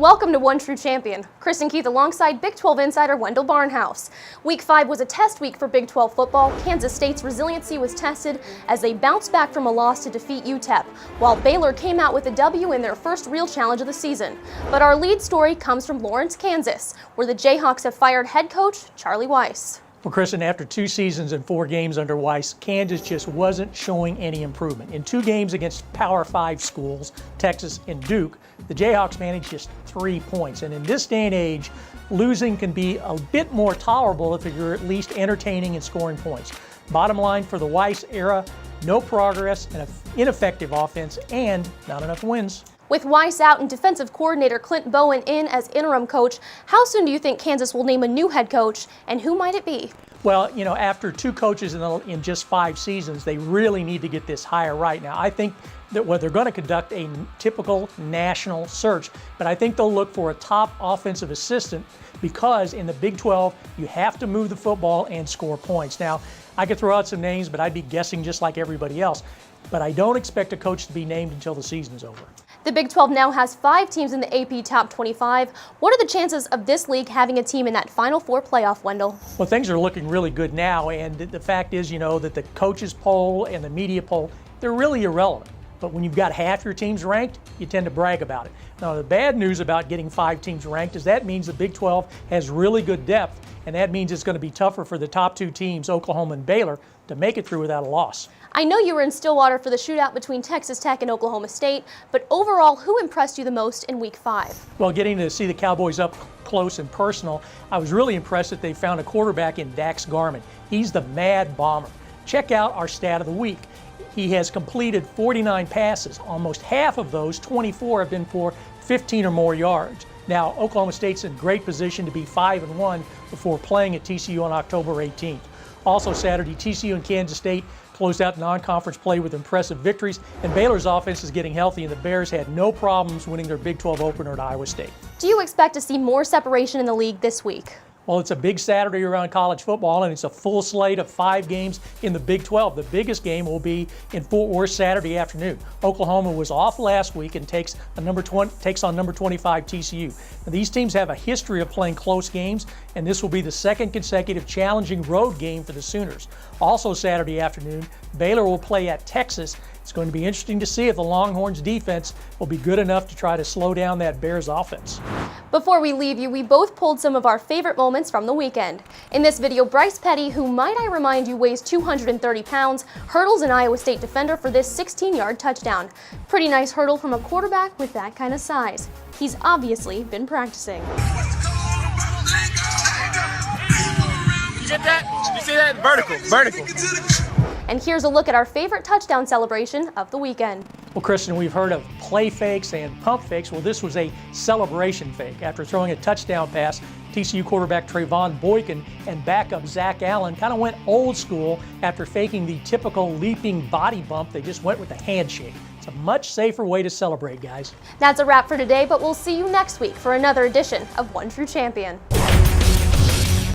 Welcome to One True Champion. Kristen Keith alongside Big 12 insider Wendell Barnhouse. Week 5 was a test week for Big 12 football. Kansas State's resiliency was tested as they bounced back from a loss to defeat UTEP, while Baylor came out with a W in their first real challenge of the season. But our lead story comes from Lawrence, Kansas, where the Jayhawks have fired head coach Charlie Weis. Well, Kristen, after 2 seasons and 4 games under Weis, Kansas just wasn't showing any improvement. In 2 games against Power 5 schools, Texas and Duke, the Jayhawks managed just 3 points. And in this day and age, losing can be a bit more tolerable if you're at least entertaining and scoring points. Bottom line for the Weis era, no progress, an ineffective offense, and not enough wins. With Weis out and defensive coordinator Clint Bowen in as interim coach, how soon do you think Kansas will name a new head coach, and who might it be? Well, after 2 coaches in just 5 seasons, they really need to get this hire right now. I think that they're going to conduct a typical national search, but I think they'll look for a top offensive assistant because in the Big 12, you have to move the football and score points. Now, I could throw out some names, but I'd be guessing just like everybody else. But I don't expect a coach to be named until the season is over. The Big 12 now has 5 teams in the AP Top 25. What are the chances of this league having a team in that Final Four playoff, Wendell? Well, things are looking really good now, and the fact is, that the coaches poll and the media poll, they're really irrelevant. But when you've got half your teams ranked, you tend to brag about it. Now, the bad news about getting 5 teams ranked is that means the Big 12 has really good depth, and that means it's going to be tougher for the top 2 teams, Oklahoma and Baylor, to make it through without a loss. I know you were in Stillwater for the shootout between Texas Tech and Oklahoma State, but overall, who impressed you the most in Week 5? Well, getting to see the Cowboys up close and personal, I was really impressed that they found a quarterback in Dax Garman. He's the Mad Bomber. Check out our stat of the week. He has completed 49 passes. Almost half of those, 24, have been for 15 or more yards. Now, Oklahoma State's in great position to be 5-1 before playing at TCU on October 18th. Also Saturday, TCU and Kansas State closed out non-conference play with impressive victories, and Baylor's offense is getting healthy, and the Bears had no problems winning their Big 12 opener at Iowa State. Do you expect to see more separation in the league this week? Well, it's a big Saturday around college football, and it's a full slate of 5 games in the Big 12. The biggest game will be in Fort Worth Saturday afternoon. Oklahoma was off last week and takes on number 25 TCU. Now, these teams have a history of playing close games, and this will be the 2nd consecutive challenging road game for the Sooners. Also Saturday afternoon, Baylor will play at Texas. It's going to be interesting to see if the Longhorns defense will be good enough to try to slow down that Bears offense. Before we leave you, we both pulled some of our favorite moments from the weekend. In this video, Bryce Petty, who might I remind you weighs 230 pounds, hurdles an Iowa State defender for this 16-yard touchdown. Pretty nice hurdle from a quarterback with that kind of size. He's obviously been practicing. You get that? You see that? Vertical. And here's a look at our favorite touchdown celebration of the weekend. Well, Kristen, we've heard of play fakes and pump fakes. Well, this was a celebration fake. After throwing a touchdown pass, TCU quarterback Trayvon Boykin and backup Zach Allen kind of went old school after faking the typical leaping body bump. They just went with a handshake. It's a much safer way to celebrate, guys. That's a wrap for today, but we'll see you next week for another edition of One True Champion.